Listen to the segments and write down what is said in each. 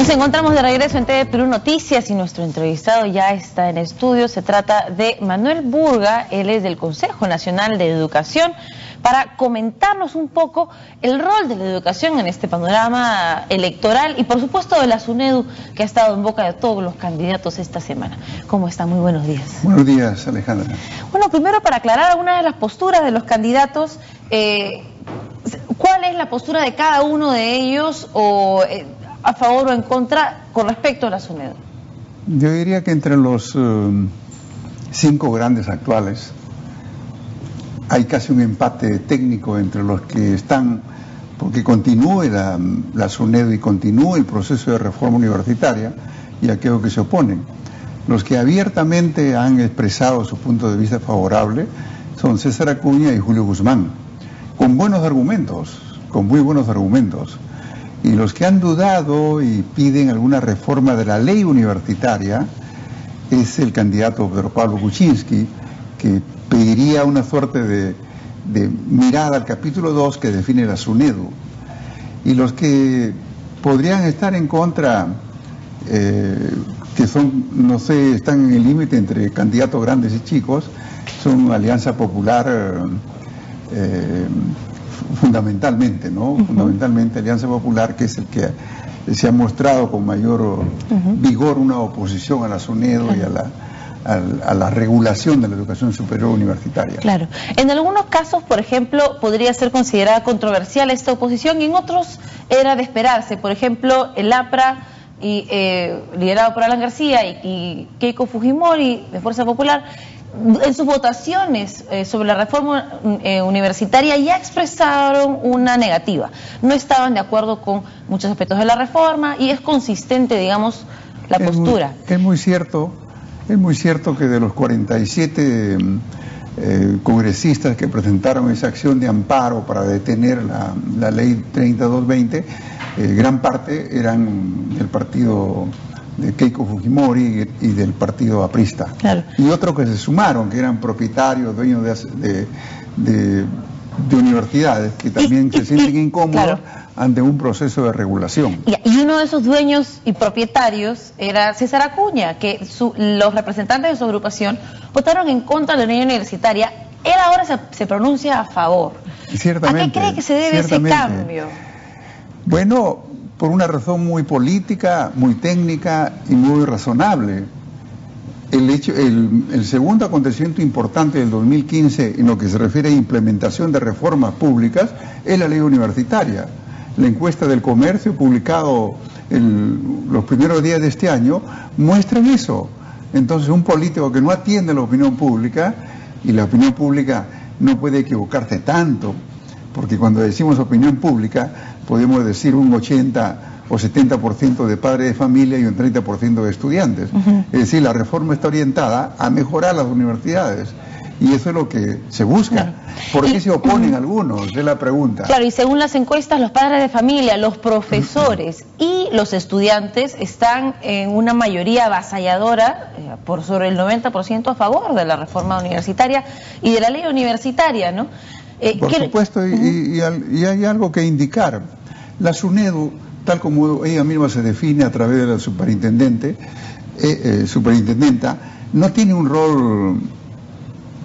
Nos encontramos de regreso en TV Perú Noticias y nuestro entrevistado ya está en estudio. Se trata de Manuel Burga, él es del Consejo Nacional de Educación, para comentarnos un poco el rol de la educación en este panorama electoral y por supuesto de la SUNEDU, que ha estado en boca de todos los candidatos esta semana. ¿Cómo está? Muy buenos días. Buenos días, Alejandra. Bueno, primero para aclarar algunas de las posturas de los candidatos, ¿cuál es la postura de cada uno de ellos a favor o en contra con respecto a la SUNEDU? Yo diría que entre los 5 grandes actuales hay casi un empate técnico entre los que están porque continúe la SUNEDU y continúe el proceso de reforma universitaria y aquellos que se oponen. Los que abiertamente han expresado su punto de vista favorable son César Acuña y Julio Guzmán, con buenos argumentos, con muy buenos argumentos. Y los que han dudado y piden alguna reforma de la ley universitaria es el candidato Pedro Pablo Kuczynski, que pediría una suerte de mirada al capítulo 2 que define la SUNEDU. Y los que podrían estar en contra, que son, no sé, están en el límite entre candidatos grandes y chicos, son Alianza Popular, fundamentalmente, ¿no? Fundamentalmente Alianza Popular, que es el que se ha mostrado con mayor vigor una oposición a la SUNEDU y a la regulación de la educación superior universitaria. Claro. En algunos casos, por ejemplo, podría ser considerada controversial esta oposición y en otros era de esperarse. Por ejemplo, el APRA, liderado por Alan García y Keiko Fujimori de Fuerza Popular, en sus votaciones sobre la reforma universitaria ya expresaron una negativa. No estaban de acuerdo con muchos aspectos de la reforma y es consistente, digamos, la postura. Es muy cierto que de los 47 congresistas que presentaron esa acción de amparo para detener la ley 3220, gran parte eran del partido de Keiko Fujimori y del partido aprista. Claro. Y otros que se sumaron, que eran propietarios, dueños de universidades, que también se sienten incómodos ante un proceso de regulación. Y uno de esos dueños y propietarios era César Acuña, que los representantes de su agrupación votaron en contra de la ley universitaria. Él ahora se pronuncia a favor. Ciertamente, ¿A qué cree que se debe ese cambio? Bueno, por una razón muy política, muy técnica y muy razonable. El segundo acontecimiento importante del 2015 en lo que se refiere a implementación de reformas públicas es la ley universitaria. La encuesta del comercio publicado los primeros días de este año muestra eso. Entonces un político que no atiende a la opinión pública, y la opinión pública no puede equivocarse tanto, porque cuando decimos opinión pública podemos decir un 80 o 70% de padres de familia y un 30% de estudiantes. Es decir, la reforma está orientada a mejorar las universidades. Y eso es lo que se busca. Claro. ¿Por qué se oponen algunos? Es la pregunta. Claro, y según las encuestas, los padres de familia, los profesores y los estudiantes están en una mayoría avasalladora, por sobre el 90% a favor de la reforma universitaria y de la ley universitaria, ¿no? Por supuesto, y hay algo que indicar. La SUNEDU, tal como ella misma se define a través de la superintendenta, no tiene un rol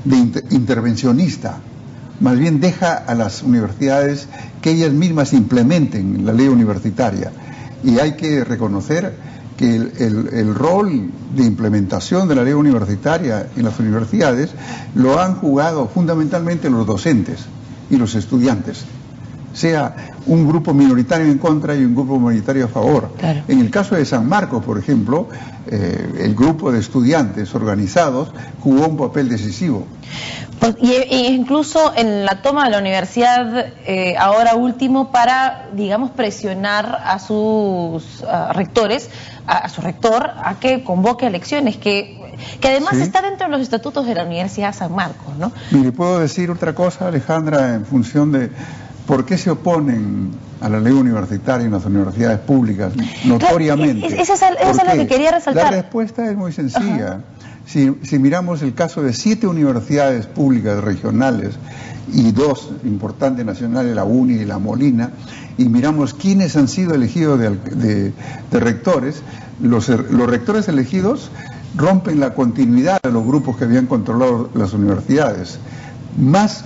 de intervencionista, más bien deja a las universidades que ellas mismas implementen la ley universitaria. Y hay que reconocer que el rol de implementación de la ley universitaria en las universidades lo han jugado fundamentalmente los docentes y los estudiantes, sea un grupo minoritario en contra y un grupo mayoritario a favor. Claro. En el caso de San Marcos, por ejemplo, el grupo de estudiantes organizados jugó un papel decisivo. Y incluso en la toma de la universidad, ahora último, para, digamos, presionar a sus rectores, a su rector, a que convoque elecciones, que además está dentro de los estatutos de la Universidad San Marcos, ¿no? Y le puedo decir otra cosa, Alejandra, en función de ¿por qué se oponen a la ley universitaria en las universidades públicas notoriamente? Claro, eso es lo que quería resaltar. La respuesta es muy sencilla. Si miramos el caso de 7 universidades públicas regionales y 2 importantes nacionales, la UNI y la Molina, y miramos quiénes han sido elegidos de rectores, los rectores elegidos rompen la continuidad de los grupos que habían controlado las universidades, más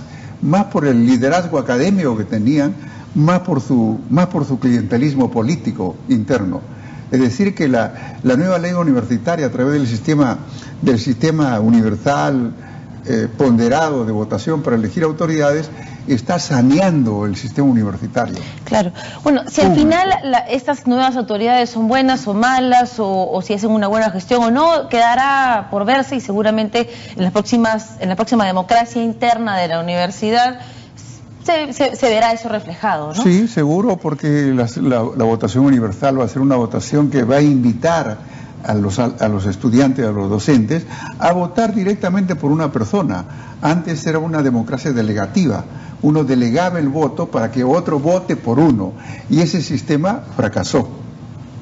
por el liderazgo académico que tenían, más por su clientelismo político interno. Es decir, que la nueva ley universitaria, a través del sistema universal ponderado de votación para elegir autoridades, está saneando el sistema universitario. Claro. Bueno, si al final estas nuevas autoridades son buenas o malas, o si hacen una buena gestión o no, quedará por verse, y seguramente en la próxima democracia interna de la universidad se verá eso reflejado, ¿no? Sí, seguro, porque la votación universal va a ser una votación que va a invitar a los estudiantes, a los docentes, a votar directamente por una persona. Antes era una democracia delegativa. Uno delegaba el voto para que otro vote por uno, y ese sistema fracasó.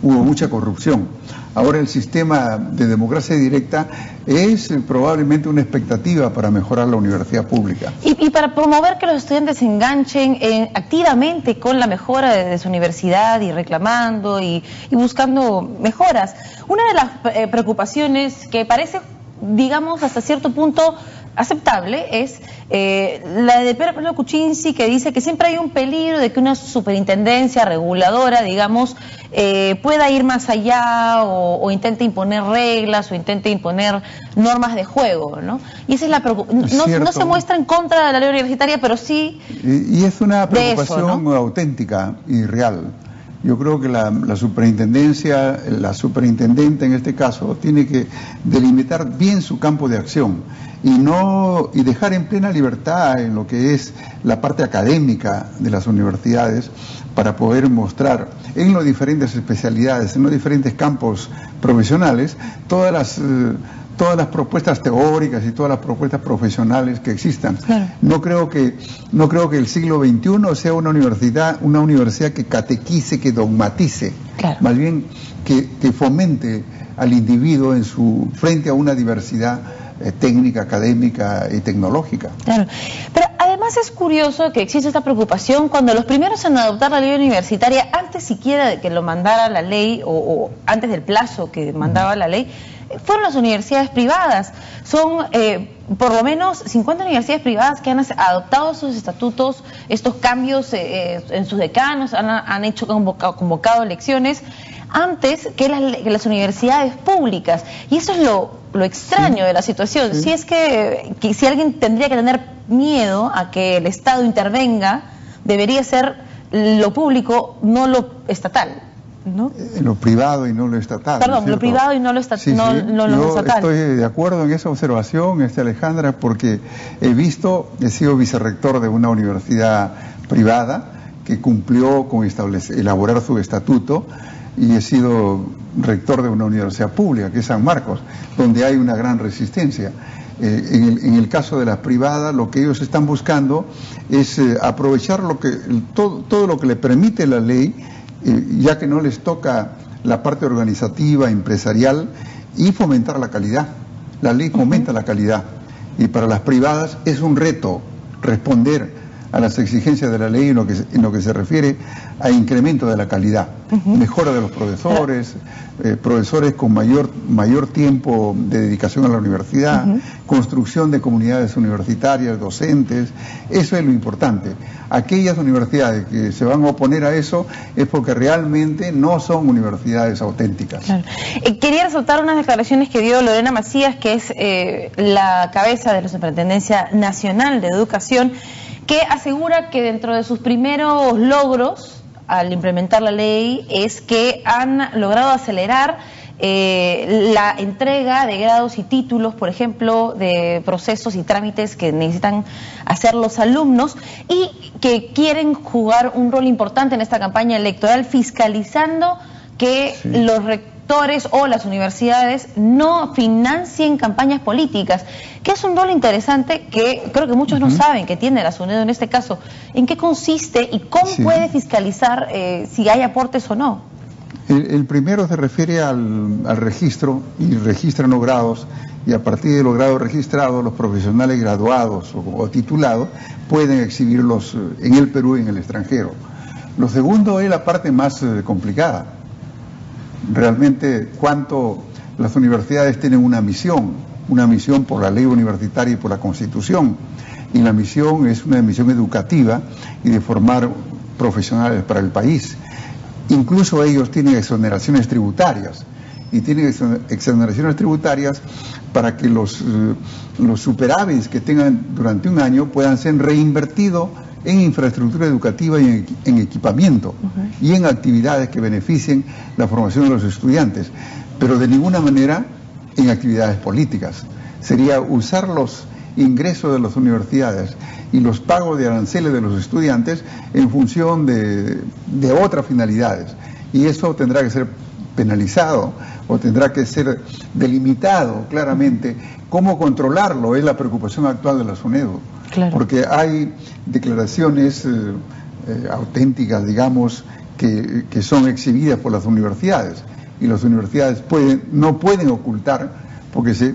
Hubo mucha corrupción. Ahora el sistema de democracia directa es probablemente una expectativa para mejorar la universidad pública. Y para promover que los estudiantes se enganchen activamente con la mejora de su universidad, y reclamando y buscando mejoras. Una de las preocupaciones que parece, digamos, hasta cierto punto aceptable es la de Pedro Kuczynski, que dice que siempre hay un peligro de que una superintendencia reguladora, digamos, pueda ir más allá o intente imponer reglas o intente imponer normas de juego, ¿no? Y esa es la preocupación. No se muestra en contra de la ley universitaria, pero sí. Y es una preocupación eso, ¿no? auténtica y real. Yo creo que la superintendente en este caso tiene que delimitar bien su campo de acción y dejar en plena libertad en lo que es la parte académica de las universidades, para poder mostrar en las diferentes especialidades, en los diferentes campos profesionales, todas las propuestas teóricas y todas las propuestas profesionales que existan. Claro. No creo que el siglo XXI sea una universidad que catequice, que dogmatice, claro, más bien que fomente al individuo frente a una diversidad técnica, académica y tecnológica. Claro. Pero además es curioso que existe esta preocupación cuando los primeros en adoptar la ley universitaria, antes siquiera de que lo mandara la ley o antes del plazo que mandaba la ley, fueron las universidades privadas. Son por lo menos 50 universidades privadas que han adoptado sus estatutos, estos cambios en sus decanos, han hecho convocado elecciones antes que las universidades públicas. Y eso es lo extraño de la situación. Sí. Si es que si alguien tendría que tener miedo a que el Estado intervenga, debería ser lo público, no lo estatal, ¿no? Lo privado y no lo estatal. Perdón, lo privado y no lo estatal. Yo estoy de acuerdo en esa observación, Alejandra, porque he sido vicerrector de una universidad privada que cumplió con elaborar su estatuto, y he sido rector de una universidad pública, que es San Marcos, donde hay una gran resistencia. En el caso de las privadas, lo que ellos están buscando es aprovechar todo lo que le permite la ley, ya que no les toca la parte organizativa, empresarial, y fomentar la calidad. La ley fomenta la calidad, y para las privadas es un reto responder a las exigencias de la ley en lo que se refiere a incremento de la calidad, mejora de los profesores, profesores con mayor tiempo de dedicación a la universidad, construcción de comunidades universitarias, docentes. Eso es lo importante. Aquellas universidades que se van a oponer a eso es porque realmente no son universidades auténticas. Claro. Quería resaltar unas declaraciones que dio Lorena Macías, que es la cabeza de la Superintendencia Nacional de Educación, que asegura que dentro de sus primeros logros al implementar la ley es que han logrado acelerar la entrega de grados y títulos, por ejemplo, de procesos y trámites que necesitan hacer los alumnos, y que quieren jugar un rol importante en esta campaña electoral, fiscalizando que los rectores o las universidades no financien campañas políticas, que es un rol interesante que creo que muchos no saben que tiene la SUNEDU en este caso. ¿En qué consiste y cómo puede fiscalizar si hay aportes o no? El primero se refiere al registro, y registran los grados, y a partir de los grados registrados, los profesionales graduados o titulados pueden exhibirlos en el Perú y en el extranjero. Lo segundo es la parte más complicada. Realmente, cuánto las universidades tienen una misión por la ley universitaria y por la Constitución, y la misión es una misión educativa y de formar profesionales para el país. Incluso ellos tienen exoneraciones tributarias, y tienen exoneraciones tributarias para que los superávits que tengan durante un año puedan ser reinvertidos en infraestructura educativa y en equipamiento, y en actividades que beneficien la formación de los estudiantes, pero de ninguna manera en actividades políticas. Sería usar los ingresos de las universidades y los pagos de aranceles de los estudiantes en función de otras finalidades, y eso tendrá que ser penalizado o tendrá que ser delimitado claramente. ¿Cómo controlarlo? Es la preocupación actual de la SUNEDU. Claro. Porque hay declaraciones auténticas, digamos, que son exhibidas por las universidades, y las universidades no pueden ocultar, porque se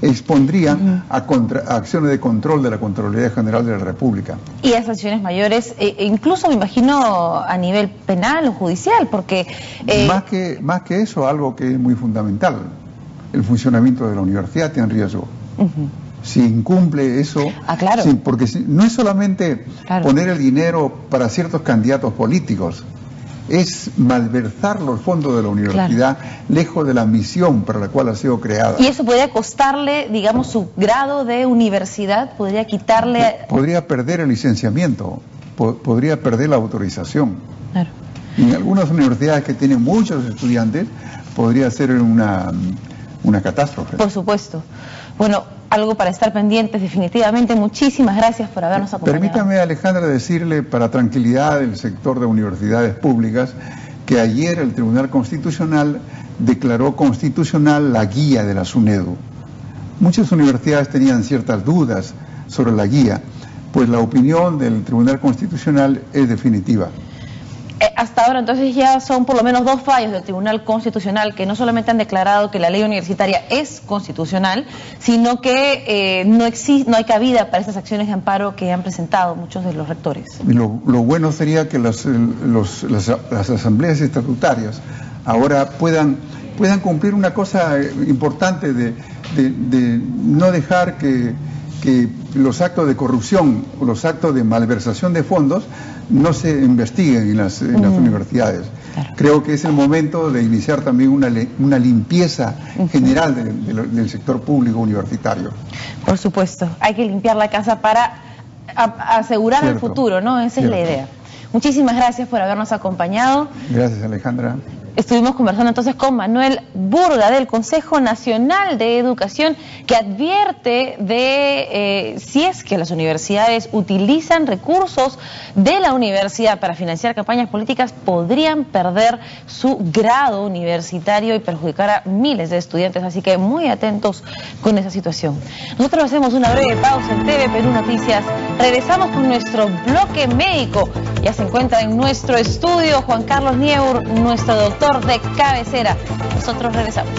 expondrían a acciones de control de la Contraloría General de la República. Y a sanciones mayores, incluso me imagino a nivel penal o judicial, porque... Más que eso, algo que es muy fundamental: el funcionamiento de la universidad está en riesgo. Si incumple eso, claro. Sí, porque no es solamente poner el dinero para ciertos candidatos políticos, es malversar los fondos de la universidad, lejos de la misión para la cual ha sido creada. ¿Y eso podría costarle, digamos, su grado de universidad? ¿Podría quitarle...? Podría perder el licenciamiento, podría perder la autorización. Claro. Y en algunas universidades que tienen muchos estudiantes, podría ser una catástrofe. Por supuesto. Bueno, algo para estar pendientes definitivamente. Muchísimas gracias por habernos acompañado. Permítame, Alejandra, decirle, para tranquilidad del sector de universidades públicas, que ayer el Tribunal Constitucional declaró constitucional la guía de la SUNEDU. Muchas universidades tenían ciertas dudas sobre la guía, pues la opinión del Tribunal Constitucional es definitiva. Hasta ahora entonces ya son por lo menos 2 fallos del Tribunal Constitucional que no solamente han declarado que la ley universitaria es constitucional, sino que no hay cabida para estas acciones de amparo que han presentado muchos de los rectores. Lo bueno sería que las asambleas estatutarias ahora puedan cumplir una cosa importante de no dejar que los actos de corrupción o los actos de malversación de fondos no se investiguen en las universidades. Claro. Creo que es el momento de iniciar también una limpieza general del sector público universitario. Por supuesto, hay que limpiar la casa para asegurar el futuro, ¿no? Esa es la idea. Muchísimas gracias por habernos acompañado. Gracias, Alejandra. Estuvimos conversando entonces con Manuel Burga del Consejo Nacional de Educación, que advierte de si es que las universidades utilizan recursos de la universidad para financiar campañas políticas, podrían perder su grado universitario y perjudicar a miles de estudiantes. Así que muy atentos con esa situación. Nosotros hacemos una breve pausa en TV Perú Noticias. Regresamos con nuestro bloque médico. Ya se encuentra en nuestro estudio Juan Carlos Nieur, nuestro doctor de cabecera. Nosotros regresamos.